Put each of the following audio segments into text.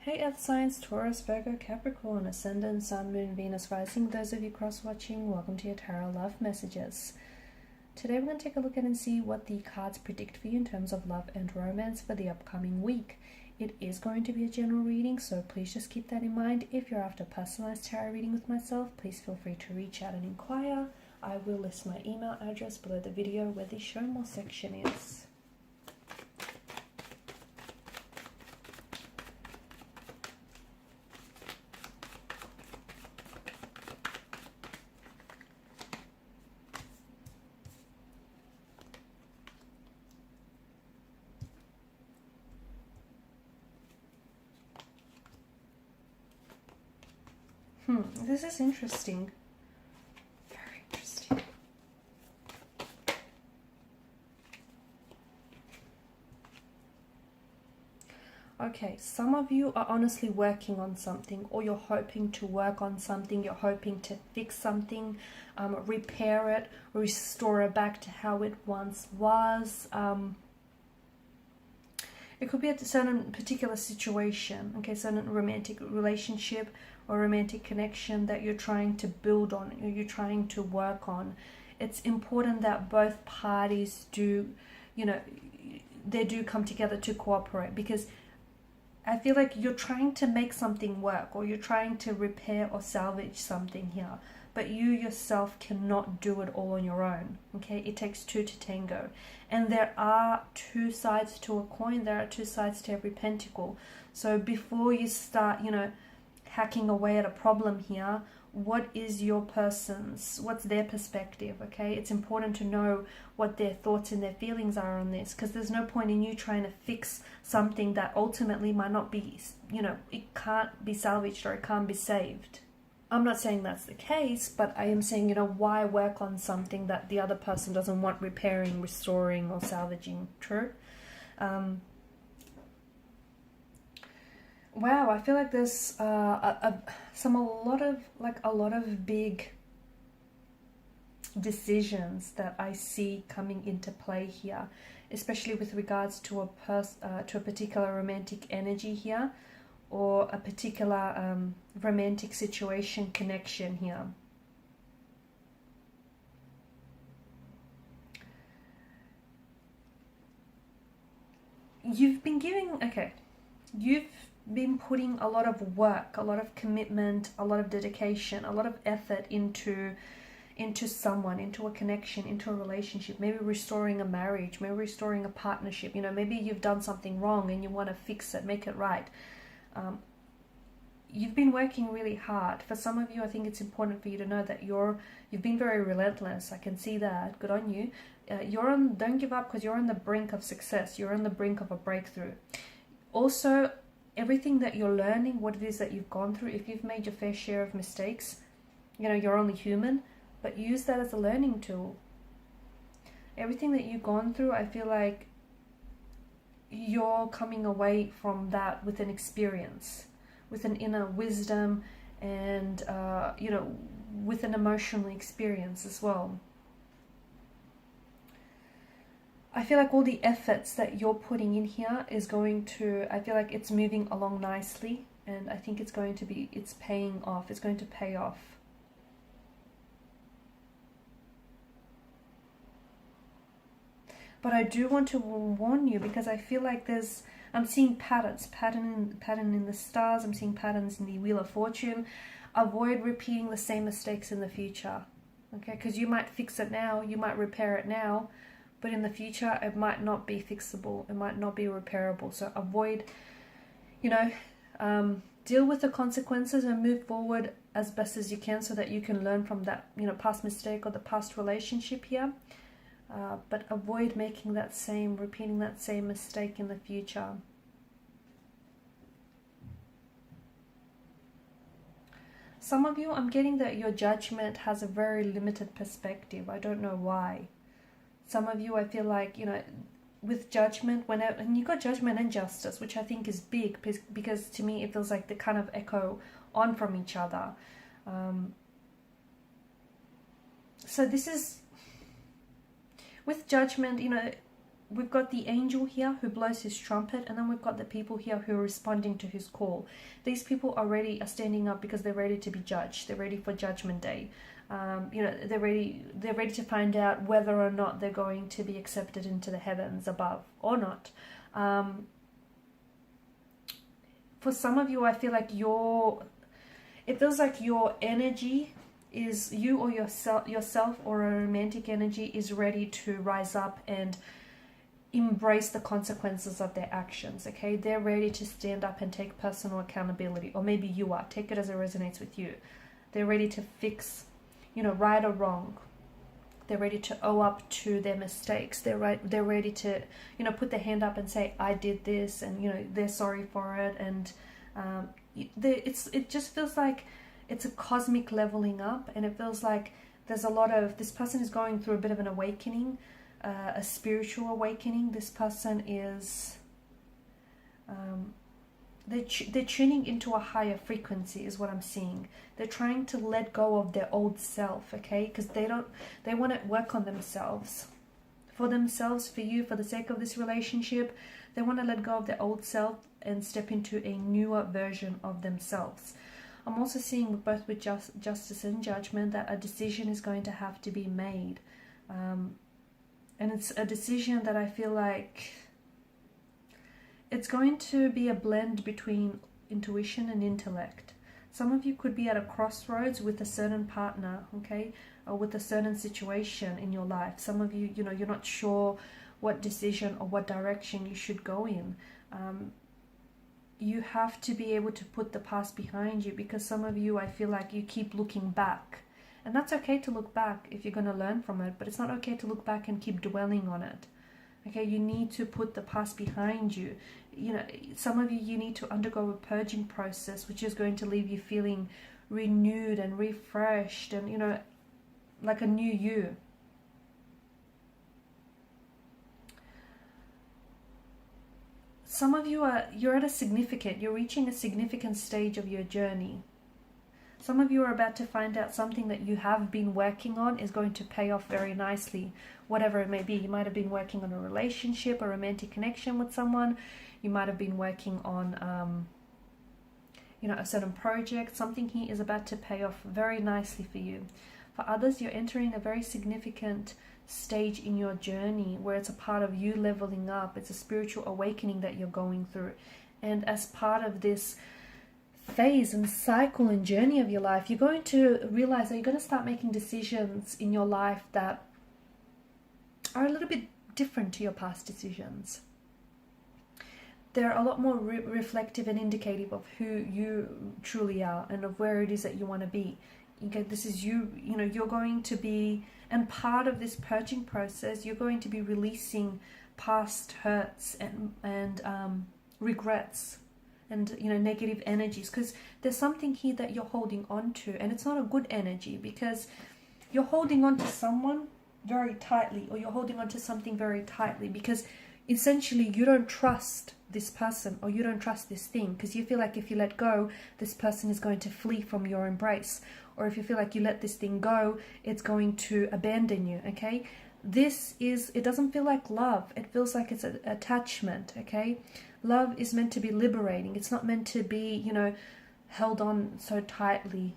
Hey Earth signs, Taurus, Virgo, Capricorn, Ascendant, Sun, Moon, Venus, Rising. Those of you cross-watching, welcome to your Tarot Love Messages. Today we're going to take a look at and see what the cards predict for you in terms of love and romance for the upcoming week. It is going to be a general reading, so please just keep that in mind. If you're after a personalized tarot reading with myself, please feel free to reach out and inquire. I will list my email address below the video where the show more section is. This is interesting. Very interesting. Okay, some of you are honestly working on something, or you're hoping to work on something, you're hoping to fix something, repair it, restore it back to how it once was. It could be a certain particular situation, okay, certain romantic relationship or romantic connection that you're trying to build on, or you're trying to work on. It's important that both parties do, they do come together to cooperate, because I feel like you're trying to make something work, or you're trying to repair or salvage something here, but you yourself cannot do it all on your own, okay? It takes two to tango. And there are two sides to a coin. There are two sides to every pentacle. So before you start, hacking away at a problem here, what is your person's, what's their perspective, okay? It's important to know what their thoughts and their feelings are on this, because there's no point in you trying to fix something that ultimately might not be, it can't be salvaged or it can't be saved. I'm not saying that's the case, but I am saying, why work on something that the other person doesn't want repairing, restoring, or salvaging? True. Wow, I feel like there's a lot of big decisions that I see coming into play here, especially with regards to a particular romantic energy here, or a particular romantic situation, connection here. You've been putting a lot of work, a lot of commitment, a lot of dedication, a lot of effort into someone, into a connection, into a relationship, maybe restoring a marriage, maybe restoring a partnership. Maybe you've done something wrong and you want to fix it, make it right. You've been working really hard. For some of you, I think it's important for you to know that you've been very relentless. I can see that. Good on you. Don't give up, because you're on the brink of success. You're on the brink of a breakthrough. Also, everything that you're learning, what it is that you've gone through, if you've made your fair share of mistakes, you're only human, but use that as a learning tool. Everything that you've gone through, I feel like you're coming away from that with an experience, with an inner wisdom, and with an emotional experience as well. I feel like all the efforts that you're putting in here I feel like it's moving along nicely, and I think it's paying off. It's going to pay off. But I do want to warn you, because I feel like I'm seeing pattern in the stars. I'm seeing patterns in the Wheel of Fortune. Avoid repeating the same mistakes in the future, okay? Because you might fix it now, you might repair it now, but in the future it might not be fixable, it might not be repairable. So avoid, deal with the consequences and move forward as best as you can, so that you can learn from that, past mistake or the past relationship here. But avoid repeating that same mistake in the future. Some of you, I'm getting that your judgment has a very limited perspective. I don't know why. Some of you, I feel like, with judgment, and you got judgment and justice, which I think is big, because to me it feels like they kind of echo on from each other. So this is, with judgment, we've got the angel here who blows his trumpet, and then we've got the people here who are responding to his call. These people are standing up because they're ready to be judged. They're ready for Judgment Day. You know, they're ready to find out whether or not they're going to be accepted into the heavens above or not. For some of you, I feel like it feels like your energy is, you or yourself or a romantic energy is ready to rise up and embrace the consequences of their actions. Okay, they're ready to stand up and take personal accountability, or maybe you are. Take it as it resonates with you. They're ready to fix, you know, right or wrong. They're ready to owe up to their mistakes. They're ready to, you know, put their hand up and say, I did this, and, you know, they're sorry for it. And it just feels like it's a cosmic leveling up, and it feels like there's a lot of, this person is going through a bit of an awakening, a spiritual awakening. This person is, they're tuning into a higher frequency is what I'm seeing. They're trying to let go of their old self, okay? Because they want to work on themselves. For themselves, for you, for the sake of this relationship, they want to let go of their old self and step into a newer version of themselves. I'm also seeing both with justice and judgment that a decision is going to have to be made. And it's a decision that I feel like it's going to be a blend between intuition and intellect. Some of you could be at a crossroads with a certain partner, okay, or with a certain situation in your life. Some of you, you know, you're not sure what decision or what direction you should go in. You have to be able to put the past behind you, because some of you, I feel like you keep looking back. And that's okay to look back if you're going to learn from it, but it's not okay to look back and keep dwelling on it. Okay, you need to put the past behind you. You know, some of you, you need to undergo a purging process, which is going to leave you feeling renewed and refreshed and, you know, like a new you. Some of you you're reaching a significant stage of your journey. Some of you are about to find out something that you have been working on is going to pay off very nicely, whatever it may be. You might have been working on a relationship, a romantic connection with someone. You might have been working on, you know, a certain project. Something here is about to pay off very nicely for you. For others, you're entering a very significant stage in your journey where it's a part of you leveling up. It's a spiritual awakening that you're going through. And as part of this phase and cycle and journey of your life, you're going to realize that you're going to start making decisions in your life that are a little bit different to your past decisions. They're a lot more reflective and indicative of who you truly are and of where it is that you want to be. Okay, this is you, you know, you're going to be, and part of this purging process, you're going to be releasing past hurts and regrets and, you know, negative energies, because there's something here that you're holding on to, and it's not a good energy, because you're holding on to someone very tightly, or you're holding on to something very tightly because essentially you don't trust this person, or you don't trust this thing, because you feel like if you let go, this person is going to flee from your embrace, or if you feel like you let this thing go, it's going to abandon you. Okay, it doesn't feel like love. It feels like it's an attachment. Okay, love is meant to be liberating. It's not meant to be, you know, held on so tightly.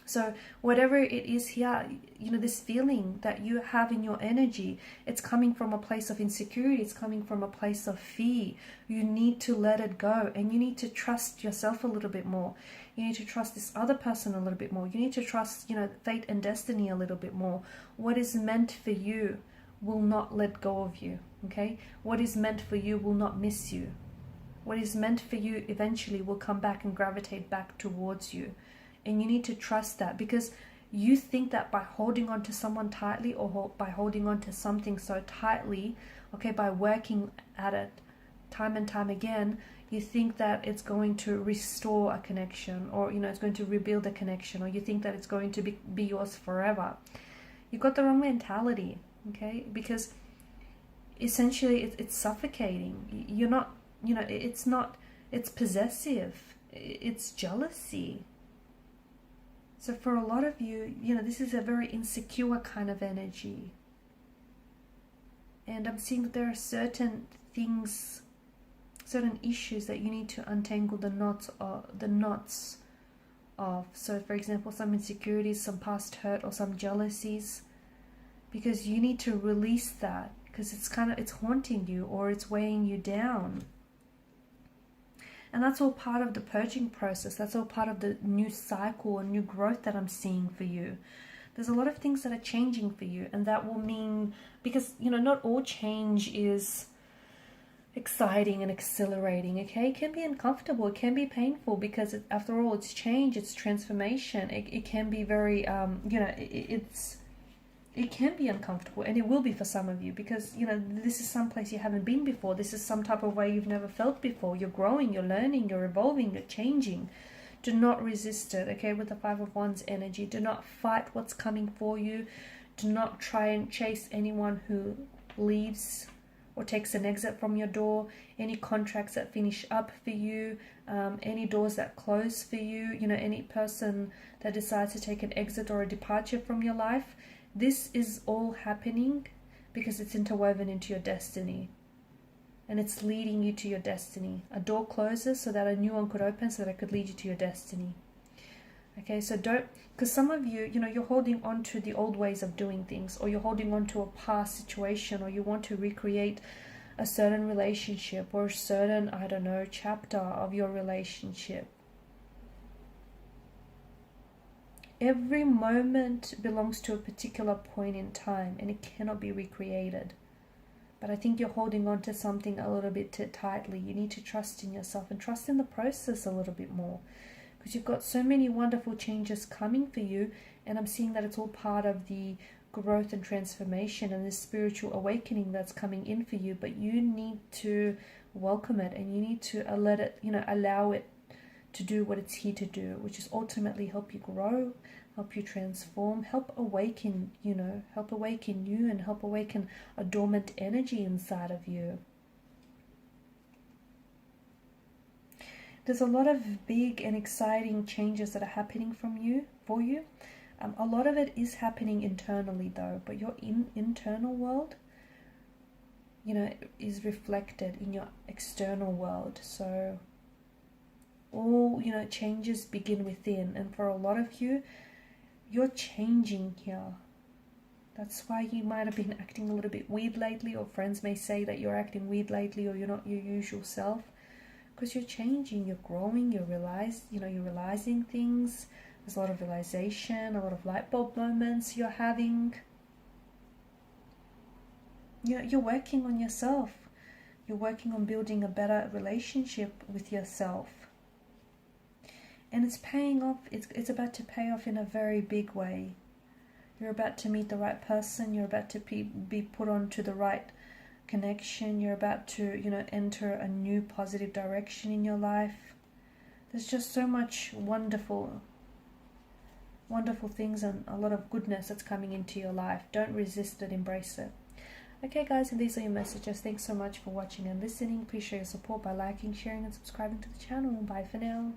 So whatever it is here, you know, this feeling that you have in your energy, it's coming from a place of insecurity. It's coming from a place of fear. You need to let it go, and you need to trust yourself a little bit more. You need to trust this other person a little bit more. You need to trust, you know, fate and destiny a little bit more. What is meant for you will not let go of you, okay? What is meant for you will not miss you. What is meant for you eventually will come back and gravitate back towards you. And you need to trust that, because you think that by holding on to someone tightly, or by holding on to something so tightly, okay, by working at it time and time again, you think that it's going to restore a connection, or, you know, it's going to rebuild a connection, or you think that it's going to be yours forever. You've got the wrong mentality, okay? Because essentially it's suffocating. You're not, you know, it's possessive. It's jealousy. So for a lot of you, you know, this is a very insecure kind of energy. And I'm seeing that there are certain things, certain issues that you need to untangle the knots of. So for example, some insecurities, some past hurt, or some jealousies, because you need to release that, because it's haunting you, or it's weighing you down. And that's all part of the purging process. That's all part of the new cycle and new growth that I'm seeing for you. There's a lot of things that are changing for you, and that will mean, because not all change is exciting and exhilarating, okay? It can be uncomfortable, it can be painful, because after all, it's change, it's transformation. It can be very it can be uncomfortable, and it will be for some of you, because this is some place you haven't been before. This is some type of way you've never felt before. You're growing, you're learning, you're evolving, you're changing. Do not resist it, okay? With the Five of Wands energy, do not fight what's coming for you. Do not try and chase anyone who leaves or takes an exit from your door, any contracts that finish up for you, any doors that close for you, any person that decides to take an exit or a departure from your life. This is all happening because it's interwoven into your destiny, and it's leading you to your destiny. A door closes so that a new one could open, so that it could lead you to your destiny. Okay, so don't, because some of you, you're holding on to the old ways of doing things, or you're holding on to a past situation, or you want to recreate a certain relationship or a certain, I don't know, chapter of your relationship. Every moment belongs to a particular point in time, and it cannot be recreated. But I think you're holding on to something a little bit too tightly. You need to trust in yourself and trust in the process a little bit more, because you've got so many wonderful changes coming for you, and I'm seeing that it's all part of the growth and transformation and this spiritual awakening that's coming in for you. But you need to welcome it, and you need to let it, allow it to do what it's here to do, which is ultimately help you grow, help you transform, help awaken you, and help awaken a dormant energy inside of you. There's a lot of big and exciting changes that are happening for you. A lot of it is happening internally though, but your internal world, is reflected in your external world. So all, changes begin within. And for a lot of you, you're changing here. That's why you might have been acting a little bit weird lately, or friends may say that you're acting weird lately, or you're not your usual self. Because you're changing, you're growing, you're realizing things. There's a lot of realization, a lot of light bulb moments you're having. You're working on yourself. You're working on building a better relationship with yourself. And it's paying off. It's about to pay off in a very big way. You're about to meet the right person. You're about to be put onto the right connection. You're about to, enter a new positive direction in your life. There's just so much wonderful things and a lot of goodness that's coming into your life. Don't resist it, embrace it. Okay guys, and these are your messages. Thanks so much for watching and listening. Please show your support by liking, sharing and subscribing to the channel. Bye for now.